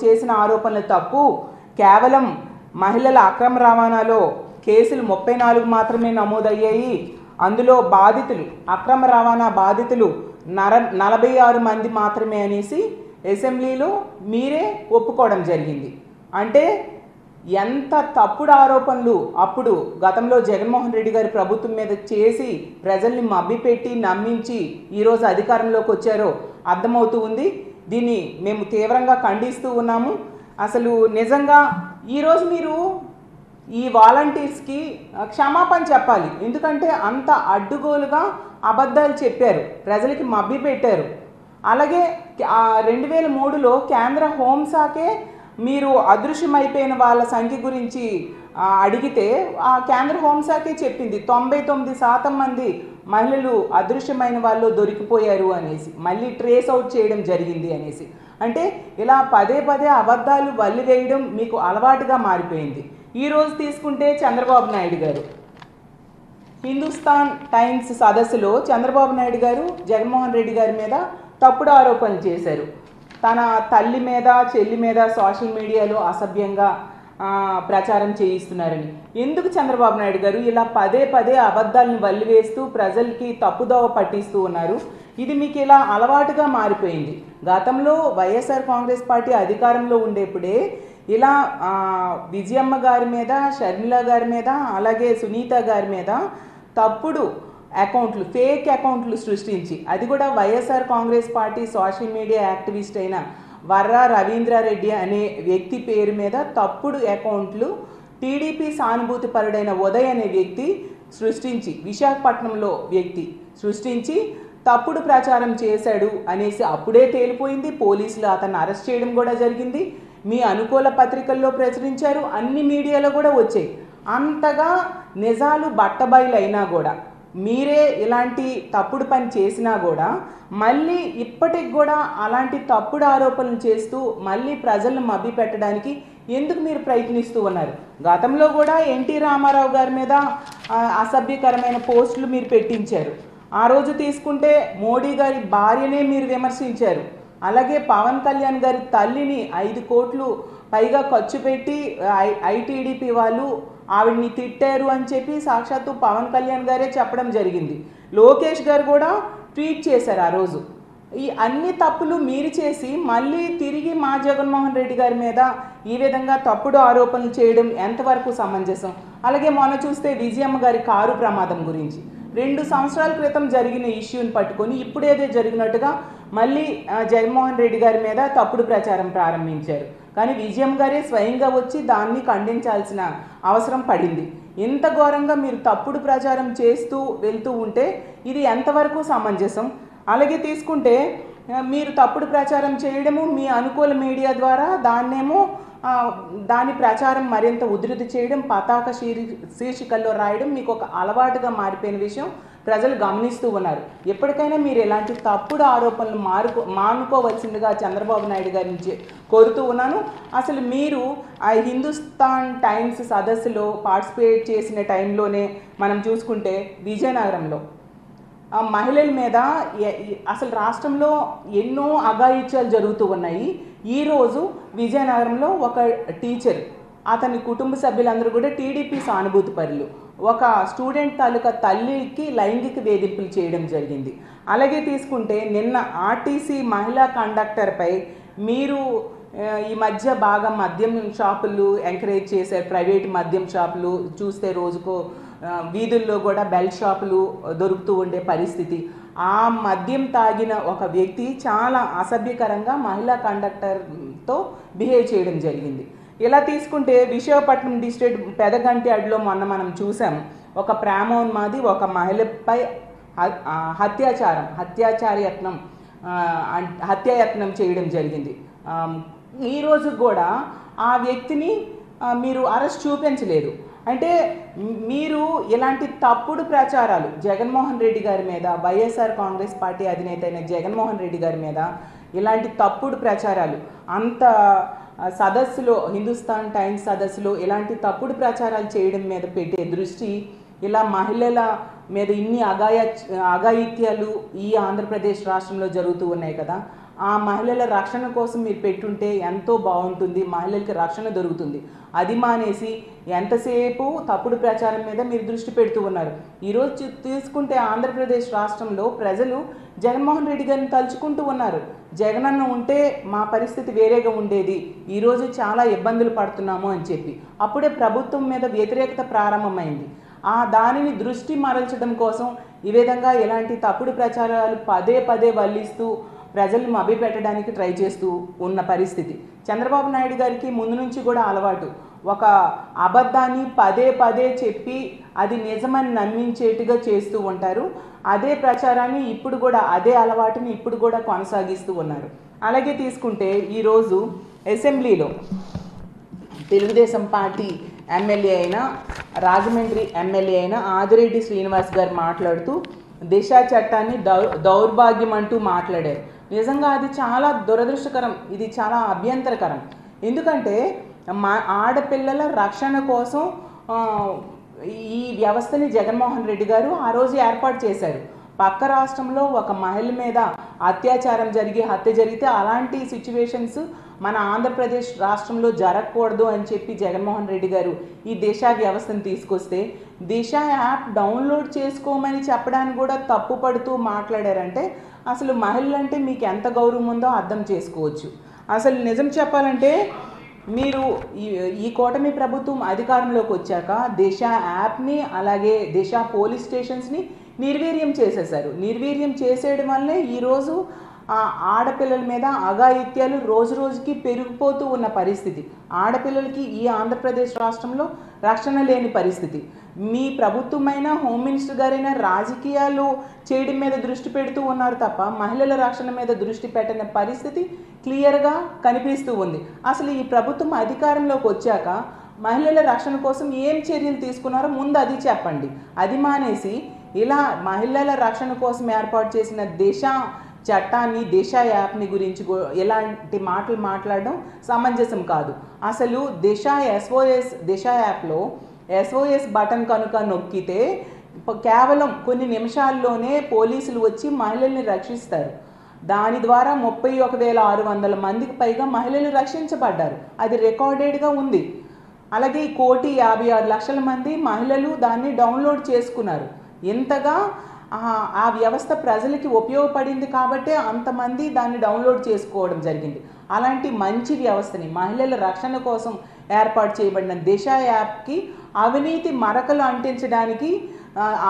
చేసిన ఆరోపణలు తప్పు. కేవలం మహిళల అక్రమ రవాణాలో కేసులు 34 మాత్రమే నమోదయ్యాయి. అందులో బాధితులు, అక్రమ రవాణా బాధితులు 46 మంది మాత్రమే అనేసి అసెంబ్లీలో మీరే ఒప్పుకోవడం జరిగింది. అంటే ఎంత తప్పుడు ఆరోపణలు అప్పుడు గతంలో జగన్మోహన్ రెడ్డి గారి ప్రభుత్వం మీద చేసి ప్రజల్ని మభ్యపెట్టి నమ్మించి ఈరోజు అధికారంలోకి వచ్చారో అర్థమవుతూ ఉంది. దీన్ని మేము తీవ్రంగా ఖండిస్తూ ఉన్నాము. అసలు నిజంగా ఈరోజు మీరు ఈ వాలంటీర్స్కి క్షమాపణ చెప్పాలి. ఎందుకంటే అంత అడ్డుగోలుగా అబద్ధాలు చెప్పారు, ప్రజలకి మభ్యపెట్టారు. అలాగే 2003లో కేంద్ర హోంశాఖే మీరు అదృశ్యమైపోయిన వాళ్ళ సంఖ్య గురించి అడిగితే ఆ కేంద్ర హోంశాఖే చెప్పింది 99% మంది మహిళలు అదృశ్యమైన వాళ్ళు దొరికిపోయారు అనేసి, మళ్ళీ ట్రేస్ అవుట్ చేయడం జరిగింది అనేసి. అంటే ఇలా పదే అబద్ధాలు వల్లివేయడం మీకు అలవాటుగా మారిపోయింది. ఈరోజు తీసుకుంటే చంద్రబాబు నాయుడు గారు హిందుస్థాన్ టైమ్స్ సదస్సులో చంద్రబాబు నాయుడు గారు జగన్మోహన్ రెడ్డి గారి మీద తప్పుడు ఆరోపణలు చేశారు. తన తల్లి మీద, చెల్లి మీద సోషల్ మీడియాలో అసభ్యంగా ప్రచారం చేయిస్తున్నారని. ఎందుకు చంద్రబాబు నాయుడు గారు ఇలా పదే అబద్ధాలను వల్లివేస్తూ ప్రజలకి తప్పుదోవ పట్టిస్తూ ఉన్నారు? ఇది మీకు ఇలా అలవాటుగా మారిపోయింది. గతంలో వైఎస్ఆర్ కాంగ్రెస్ పార్టీ అధికారంలో ఉండేప్పుడే ఇలా విజయమ్మ గారి మీద, షర్మిల గారి మీద, అలాగే సునీత గారి మీద తప్పుడు అకౌంట్లు, ఫేక్ అకౌంట్లు సృష్టించి, అది కూడా YSR Congress party social media activist అయిన వర్రా రవీంద్రారెడ్డి అనే వ్యక్తి పేరు మీద తప్పుడు అకౌంట్లు టీడీపీ సానుభూతి పరుడైన ఉదయ్ అనే వ్యక్తి సృష్టించి, విశాఖపట్నంలో వ్యక్తి సృష్టించి తప్పుడు ప్రచారం చేశాడు అనేసి అప్పుడే తేలిపోయింది. పోలీసులు అతన్ని అరెస్ట్ చేయడం కూడా జరిగింది. మీ అనుకూల పత్రికల్లో ప్రచురించారు, అన్ని మీడియాలో కూడా వచ్చాయి. అంతగా నిజాలు బట్టబయలైనా కూడా, మీరే ఇలాంటి తప్పుడు పని చేసినా కూడా మళ్ళీ ఇప్పటికి కూడా అలాంటి తప్పుడు ఆరోపణలు చేస్తూ మళ్ళీ ప్రజలను మభ్యపెట్టడానికి ఎందుకు మీరు ప్రయత్నిస్తూ ఉన్నారు? గతంలో కూడా ఎన్టీ రామారావు గారి మీద అసభ్యకరమైన పోస్టులు మీరు పెట్టించారు. ఆ రోజు తీసుకుంటే మోడీ గారి భార్యనే మీరు విమర్శించారు. అలాగే పవన్ కళ్యాణ్ గారి తల్లిని 5 కోట్లు పైగా ఖర్చు పెట్టి ఐటీడీపీ వాళ్ళు ఆవిడ్ని తిట్టారు అని చెప్పి సాక్షాత్తు పవన్ కళ్యాణ్ గారే చెప్పడం జరిగింది. లోకేష్ గారు కూడా ట్వీట్ చేశారు ఆ రోజు. ఈ అన్ని తప్పులు మీరు చేసి మళ్ళీ తిరిగి మా జగన్మోహన్ రెడ్డి గారి మీద ఈ విధంగా తప్పుడు ఆరోపణలు చేయడం ఎంతవరకు సమంజసం? అలాగే మొన్న చూస్తే విజయమ్మ గారి కారు ప్రమాదం గురించి 2 సంవత్సరాల క్రితం జరిగిన ఇష్యూని పట్టుకొని ఇప్పుడేదో జరిగినట్టుగా మళ్ళీ జగన్మోహన్ రెడ్డి గారి మీద తప్పుడు ప్రచారం ప్రారంభించారు. కానీ విజయమ్మ గారే స్వయంగా వచ్చి దాన్ని ఖండించాల్సిన అవసరం పడింది. ఇంత ఘోరంగా మీరు తప్పుడు ప్రచారం చేస్తూ వెళ్తూ ఉంటే ఇది ఎంతవరకు సమంజసం? అలాగే తీసుకుంటే మీరు తప్పుడు ప్రచారం చేయడము, మీ అనుకూల మీడియా ద్వారా దాని ప్రచారం మరింత ఉధృతి చేయడం, పతాక శీర్షికల్లో రాయడం మీకు ఒక అలవాటుగా మారిపోయిన విషయం ప్రజలు గమనిస్తూ ఉన్నారు. ఎప్పటికైనా మీరు ఇలాంటి తప్పుడు ఆరోపణలు మానుకోవాల్సిందిగా చంద్రబాబు నాయుడు గారి నుంచి కోరుతూ ఉన్నాను. అసలు మీరు ఆ హిందుస్థాన్ టైమ్స్ సదస్సులో పార్టిసిపేట్ చేసిన టైంలోనే మనం చూసుకుంటే విజయనగరంలో మహిళల మీద అసలు రాష్ట్రంలో ఎన్నో అఘాయిత్యాలు జరుగుతూ ఉన్నాయి. ఈరోజు విజయనగరంలో ఒక టీచర్, అతని కుటుంబ సభ్యులందరూ కూడా టీడీపీ సానుభూతి పరులు, ఒక స్టూడెంట్ తాలూకా తల్లికి లైంగిక వేధింపులు చేయడం జరిగింది. అలాగే తీసుకుంటే నిన్న ఆర్టీసీ మహిళా కండక్టర్పై మీరు ఈ మధ్య బాగా మద్యం షాపులు ఎంకరేజ్ చేశారు. ప్రైవేట్ మద్యం షాపులు చూస్తే రోజుకో వీధుల్లో కూడా బెల్ట్ షాపులు దొరుకుతూ ఉండే పరిస్థితి. ఆ మద్యం తాగిన ఒక వ్యక్తి చాలా అసభ్యకరంగా మహిళా కండక్టర్తో బిహేవ్ చేయడం జరిగింది. ఇలా తీసుకుంటే విశాఖపట్నం డిస్ట్రిక్ట్ పెదగంట్యాడలో మొన్న మనం చూసాం, ఒక ప్రేమోన్మాది ఒక మహిళపై హత్యాయత్నం చేయడం జరిగింది. ఈరోజు కూడా ఆ వ్యక్తిని మీరు అరెస్ట్ చూపించలేదు. అంటే మీరు ఇలాంటి తప్పుడు ప్రచారాలు జగన్మోహన్ రెడ్డి గారి మీద, వైఎస్ఆర్ కాంగ్రెస్ పార్టీ అధినేత అయిన జగన్మోహన్ రెడ్డి గారి మీద ఇలాంటి తప్పుడు ప్రచారాలు అంత సదస్సులో, హిందుస్థాన్ టైమ్స్ సదస్సులో ఇలాంటి తప్పుడు ప్రచారాలు చేయడం మీద పెట్టే దృష్టి, ఇలా మహిళల మీద ఇన్ని అఘాయిత్యాలు ఈ ఆంధ్రప్రదేశ్ రాష్ట్రంలో జరుగుతూ ఉన్నాయి కదా, ఆ మహిళల రక్షణ కోసం మీరు పెట్టుంటే ఎంతో బాగుంటుంది, మహిళలకి రక్షణ దొరుకుతుంది. అది మానేసి ఎంతసేపు తప్పుడు ప్రచారం మీద మీరు దృష్టి పెడుతూ ఉన్నారు. ఈరోజు తీసుకుంటే ఆంధ్రప్రదేశ్ రాష్ట్రంలో ప్రజలు జగన్మోహన్ రెడ్డి గారిని తలుచుకుంటూ ఉన్నారు. జగనన్న ఉంటే మా పరిస్థితి వేరేగా ఉండేది, ఈరోజు చాలా ఇబ్బందులు పడుతున్నాము అని చెప్పి అప్పుడే ప్రభుత్వం మీద వ్యతిరేకత ప్రారంభమైంది. దానిని దృష్టి మరల్చడం కోసం ఈ విధంగా ఇలాంటి తప్పుడు ప్రచారాలు పదే పదే వల్లిస్తూ ప్రజల్ని మభ్యపెట్టడానికి ట్రై చేస్తూ ఉన్న పరిస్థితి. చంద్రబాబు నాయుడు గారికి ముందు నుంచి కూడా అలవాటు, ఒక అబద్ధాన్ని పదే పదే చెప్పి అది నిజమని నమ్మించేట్టుగా చేస్తూ ఉంటారు. అదే ప్రచారాన్ని ఇప్పుడు కూడా, అదే అలవాటుని ఇప్పుడు కూడా కొనసాగిస్తూ ఉన్నారు. అలాగే తీసుకుంటే ఈరోజు అసెంబ్లీలో తెలుగుదేశం పార్టీ ఎమ్మెల్యే అయిన, రాజమండ్రి ఎమ్మెల్యే అయిన ఆదిరెడ్డి శ్రీనివాస్ గారు మాట్లాడుతూ దిశ చట్టాన్ని దౌర్భాగ్యం అంటూ మాట్లాడారు. నిజంగా అది చాలా దురదృష్టకరం, ఇది చాలా అభ్యంతరకరం. ఎందుకంటే ఆడపిల్లల రక్షణ కోసం ఈ వ్యవస్థని జగన్మోహన్ రెడ్డి గారు ఆ రోజు ఏర్పాటు చేశారు. పక్క రాష్ట్రంలో ఒక మహిళ మీద అత్యాచారం జరిగి హత్య జరిగితే అలాంటి సిచ్యువేషన్స్ మన ఆంధ్రప్రదేశ్ రాష్ట్రంలో జరగకూడదు అని చెప్పి జగన్మోహన్ రెడ్డి గారు ఈ దిశ వ్యవస్థను తీసుకొస్తే, దిశ యాప్ డౌన్లోడ్ చేసుకోమని చెప్పడానికి కూడా తప్పు పడుతూ మాట్లాడారంటే అసలు మహిళలంటే మీకు ఎంత గౌరవం ఉందో అర్థం చేసుకోవచ్చు. అసలు నిజం చెప్పాలంటే మీరు ఈ కూటమి ప్రభుత్వం అధికారంలోకి వచ్చాక దిశ యాప్ని అలాగే దిశ పోలీస్ స్టేషన్స్ని నిర్వీర్యం చేసేశారు. నిర్వీర్యం చేసేయడం వల్లే ఈరోజు ఆడపిల్లల మీద అఘాయిత్యాలు రోజు రోజుకి పెరిగిపోతూ ఉన్న పరిస్థితి. ఆడపిల్లలకి ఈ ఆంధ్రప్రదేశ్ రాష్ట్రంలో రక్షణ లేని పరిస్థితి. మీ ప్రభుత్వమైన హోమ్ మినిస్టర్ గారైనా రాజకీయాలు చేయడం మీద దృష్టి పెడుతూ ఉన్నారు తప్ప మహిళల రక్షణ మీద దృష్టి పెట్టని పరిస్థితి క్లియర్గా కనిపిస్తూ ఉంది. అసలు ఈ ప్రభుత్వం అధికారంలోకి వచ్చాక మహిళల రక్షణ కోసం ఏం చర్యలు తీసుకున్నారో ముందు అది చెప్పండి. అది మానేసి ఇలా మహిళల రక్షణ కోసం ఏర్పాటు చేసిన దిశ చట్టాన్ని, దిశ యాప్ని గురించి ఎలాంటి మాటలు మాట్లాడడం సమంజసం కాదు. అసలు దిశ యాప్లో SOS బటన్ కనుక నొక్కితే కేవలం కొన్ని నిమిషాల్లోనే పోలీసులు వచ్చి మహిళల్ని రక్షిస్తారు. దాని ద్వారా 31,600 మందికి పైగా మహిళలు రక్షించబడ్డారు. అది రికార్డెడ్గా ఉంది. అలాగే 1,56,00,000 మంది మహిళలు దాన్ని డౌన్లోడ్ చేసుకున్నారు. ఇంతగా ఆ వ్యవస్థ ప్రజలకి ఉపయోగపడింది కాబట్టే అంతమంది దాన్ని డౌన్లోడ్ చేసుకోవడం జరిగింది. అలాంటి మంచి వ్యవస్థని మహిళల రక్షణ కోసం ఏర్పాటు చేయబడిన దిశ యాప్కి అవినీతి మరకలు అంటించడానికి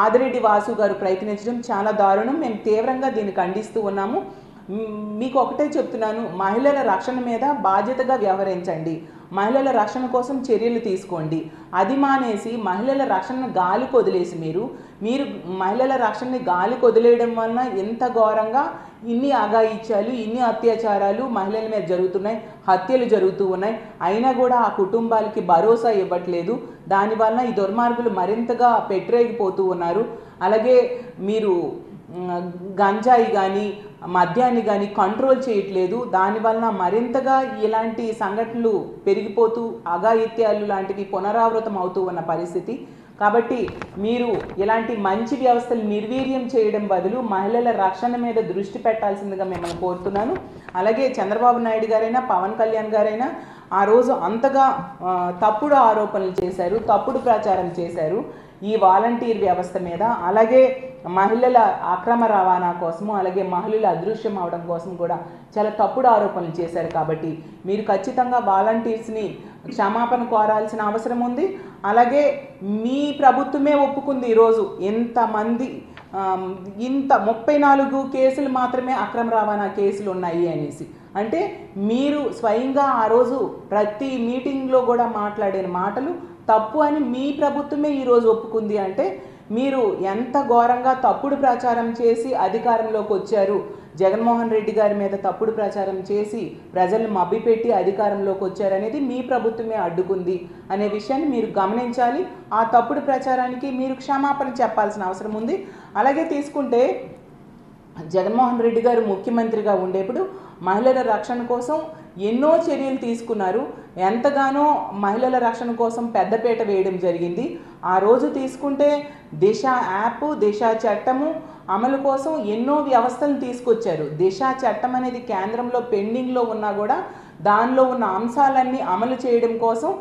ఆదిరెడ్డి వాసు గారు ప్రయత్నించడం చాలా దారుణం. మేము తీవ్రంగా దీన్ని ఖండిస్తూ ఉన్నాము. మీకు ఒకటే చెప్తున్నాను, మహిళల రక్షణ మీద బాధ్యతగా వ్యవహరించండి, మహిళల రక్షణ కోసం చర్యలు తీసుకోండి. అది మానేసి మహిళల రక్షణను గాలికి వదిలేసి మీరు మహిళల రక్షణని గాలికి వదిలేయడం వలన ఎంత ఘోరంగా ఇన్ని అఘాయిత్యాలు, ఇన్ని అత్యాచారాలు మహిళల మీద జరుగుతున్నాయి, హత్యలు జరుగుతూ ఉన్నాయి. అయినా కూడా ఆ కుటుంబాలకి భరోసా ఇవ్వట్లేదు. దానివల్ల ఈ దుర్మార్గులు మరింతగా పెట్టరేగిపోతూ ఉన్నారు. అలాగే మీరు గంజాయి కానీ మద్యాన్ని కానీ కంట్రోల్ చేయట్లేదు. దానివలన మరింతగా ఇలాంటి సంఘటనలు పెరిగిపోతూ అఘాయిత్యాలు లాంటివి పునరావృతం అవుతూ ఉన్న పరిస్థితి. కాబట్టి మీరు ఇలాంటి మంచి వ్యవస్థలు నిర్వీర్యం చేయడం బదులు మహిళల రక్షణ మీద దృష్టి పెట్టాల్సిందిగా మిమ్మల్ని కోరుతున్నాను. అలాగే చంద్రబాబు నాయుడు గారైనా పవన్ కళ్యాణ్ గారైనా ఆ రోజు అంతగా తప్పుడు ఆరోపణలు చేశారు, తప్పుడు ప్రచారం చేశారు ఈ వాలంటీర్ వ్యవస్థ మీద. అలాగే మహిళల అక్రమ రవాణా కోసము, అలాగే మహిళల అదృశ్యం అవడం కోసం కూడా చాలా తప్పుడు ఆరోపణలు చేశారు. కాబట్టి మీరు ఖచ్చితంగా వాలంటీర్స్ని క్షమాపణ కోరాల్సిన అవసరం ఉంది. అలాగే మీ ప్రభుత్వమే ఒప్పుకుంది ఈరోజు ఇంతమంది ఇంత 34 కేసులు మాత్రమే అక్రమ రవాణా కేసులు ఉన్నాయి అనేసి. అంటే మీరు స్వయంగా ఆ రోజు ప్రతి మీటింగ్లో కూడా మాట్లాడిన మాటలు తప్పు అని మీ ప్రభుత్వమే ఈరోజు ఒప్పుకుంది. అంటే మీరు ఎంత ఘోరంగా తప్పుడు ప్రచారం చేసి అధికారంలోకి వచ్చారు, జగన్మోహన్ రెడ్డి గారి మీద తప్పుడు ప్రచారం చేసి ప్రజలను మభ్యపెట్టి అధికారంలోకి వచ్చారనేది మీ ప్రభుత్వమే అడ్డుకుంది అనే విషయాన్ని మీరు గమనించాలి. ఆ తప్పుడు ప్రచారానికి మీరు క్షమాపణ చెప్పాల్సిన అవసరం ఉంది. అలాగే తీసుకుంటే జగన్మోహన్ రెడ్డి గారు ముఖ్యమంత్రిగా ఉండేప్పుడు మహిళల రక్షణ కోసం ఎన్నో చర్యలు తీసుకున్నారు. ఎంతగానో మహిళల రక్షణ కోసం పెద్దపీట వేయడం జరిగింది. ఆ రోజు తీసుకుంటే దిశ యాప్, దిశ చట్టము, అమలు కోసం ఎన్నో వ్యవస్థలను తీసుకొచ్చారు. దిశ చట్టం అనేది కేంద్రంలో పెండింగ్లో ఉన్నా కూడా దానిలో ఉన్న అంశాలన్నీ అమలు చేయడం కోసం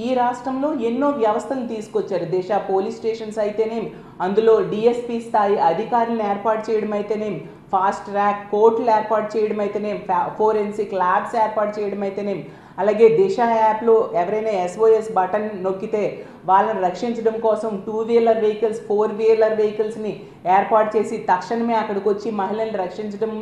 ఈ రాష్ట్రంలో ఎన్నో వ్యవస్థలను తీసుకొచ్చారు. దిశ పోలీస్ స్టేషన్స్ అయితేనేమి, అందులో డిఎస్పీ స్థాయి అధికారులను ఏర్పాటు చేయడం అయితేనేమి, ఫాస్ట్ ట్రాక్ కోర్టులు ఏర్పాటు చేయడం అయితేనేమి, ఫోరెన్సిక్ ల్యాబ్స్ ఏర్పాటు చేయడం అయితేనేమి, అలాగే దిశ యాప్లో ఎవరైనా SOS బటన్ నొక్కితే వాళ్ళని రక్షించడం కోసం 2 వీలర్ వెహికల్స్ 4 వీలర్ వెహికల్స్ని ఏర్పాటు చేసి తక్షణమే అక్కడికి వచ్చి మహిళల్ని రక్షించడం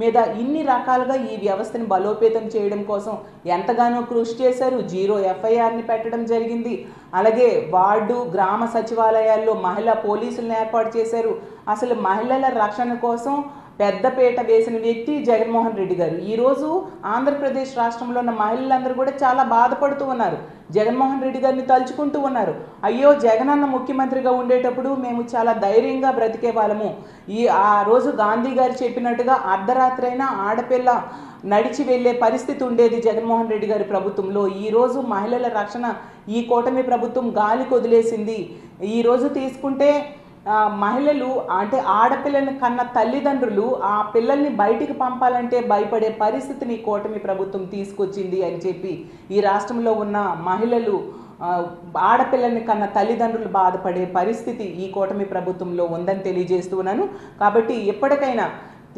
మీద ఇన్ని రకాలుగా ఈ వ్యవస్థని బలోపేతం చేయడం కోసం ఎంతగానో కృషి చేశారు. 0 FIRని పెట్టడం జరిగింది. అలాగే వార్డు గ్రామ సచివాలయాల్లో మహిళా పోలీసులను ఏర్పాటు చేశారు. అసలు మహిళల రక్షణ కోసం పెద్దపీట వేసిన వ్యక్తి జగన్మోహన్ రెడ్డి గారు. ఈరోజు ఆంధ్రప్రదేశ్ రాష్ట్రంలో ఉన్న మహిళలందరూ కూడా చాలా బాధపడుతూ ఉన్నారు. జగన్మోహన్ రెడ్డి గారిని తలుచుకుంటూ ఉన్నారు. అయ్యో, జగనన్న ముఖ్యమంత్రిగా ఉండేటప్పుడు మేము చాలా ధైర్యంగా బ్రతికే వాళ్ళము. ఆ రోజు గాంధీ గారు చెప్పినట్టుగా అర్ధరాత్రి అయినా ఆడపిల్ల నడిచి వెళ్ళే పరిస్థితి ఉండేది జగన్మోహన్ రెడ్డి గారి ప్రభుత్వంలో. ఈరోజు మహిళల రక్షణ ఈ కూటమి ప్రభుత్వం గాలికి వదిలేసింది. ఈరోజు తీసుకుంటే మహిళలు అంటే ఆడపిల్లని కన్న తల్లిదండ్రులు ఆ పిల్లల్ని బయటికి పంపాలంటే భయపడే పరిస్థితిని కూటమి ప్రభుత్వం తీసుకొచ్చింది అని చెప్పి ఈ రాష్ట్రంలో ఉన్న మహిళలు ఆడపిల్లని కన్న తల్లిదండ్రులు బాధపడే పరిస్థితి ఈ కూటమి ప్రభుత్వంలో ఉందని తెలియజేస్తున్నాను. కాబట్టి ఎప్పటికైనా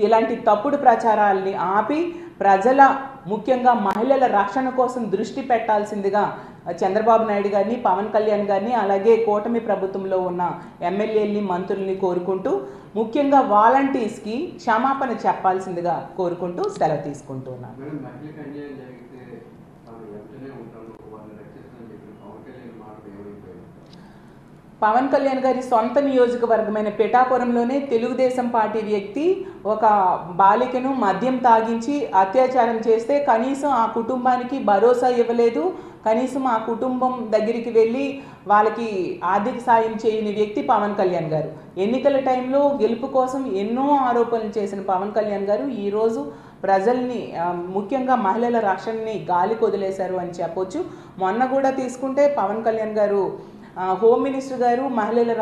ఇలాంటి తప్పుడు ప్రచారాలని ఆపి ప్రజల ముఖ్యంగా మహిళల రక్షణ కోసం దృష్టి పెట్టాల్సిందిగా చంద్రబాబు నాయుడు గారిని, పవన్ కళ్యాణ్ గారిని, అలాగే కూటమి ప్రభుత్వంలో ఉన్న ఎమ్మెల్యేలని, మంత్రుల్ని కోరుకుంటూ ముఖ్యంగా వాలంటీర్స్కి క్షమాపణ చెప్పాల్సిందిగా కోరుకుంటూ సెలవు తీసుకుంటున్నాను. పవన్ కళ్యాణ్ గారి సొంత నియోజకవర్గమైన పిఠాపురంలోనే తెలుగుదేశం పార్టీ వ్యక్తి ఒక బాలికను మద్యం తాగించి అత్యాచారం చేస్తే కనీసం ఆ కుటుంబానికి భరోసా ఇవ్వలేదు. కనీసం ఆ కుటుంబం దగ్గరికి వెళ్ళి వాళ్ళకి ఆర్థిక సాయం చేయని వ్యక్తి పవన్ కళ్యాణ్ గారు. ఎన్నికల టైంలో గెలుపు కోసం ఎన్నో ఆరోపణలు చేసిన పవన్ కళ్యాణ్ గారు ఈరోజు ప్రజల్ని ముఖ్యంగా మహిళల రక్షణని గాలికి వదిలేశారు అని చెప్పొచ్చు. మొన్న కూడా తీసుకుంటే పవన్ కళ్యాణ్ గారు హోమ్ మినిస్టర్ గారు మహిళల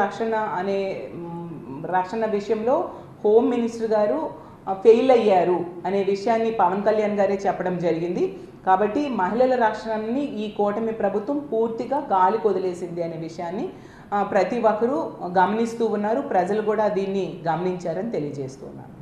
రక్షణ విషయంలో హోమ్ మినిస్టర్ గారు ఫెయిల్ అయ్యారు అనే విషయాన్ని పవన్ కళ్యాణ్ గారే చెప్పడం జరిగింది. కాబట్టి మహిళల రక్షణని ఈ కూటమి ప్రభుత్వం పూర్తిగా గాలికి వదిలేసింది అనే విషయాన్ని ప్రతి ఒక్కరూ గమనిస్తూ ఉన్నారు. ప్రజలు కూడా దీన్ని గమనించారని తెలియజేస్తున్నారు.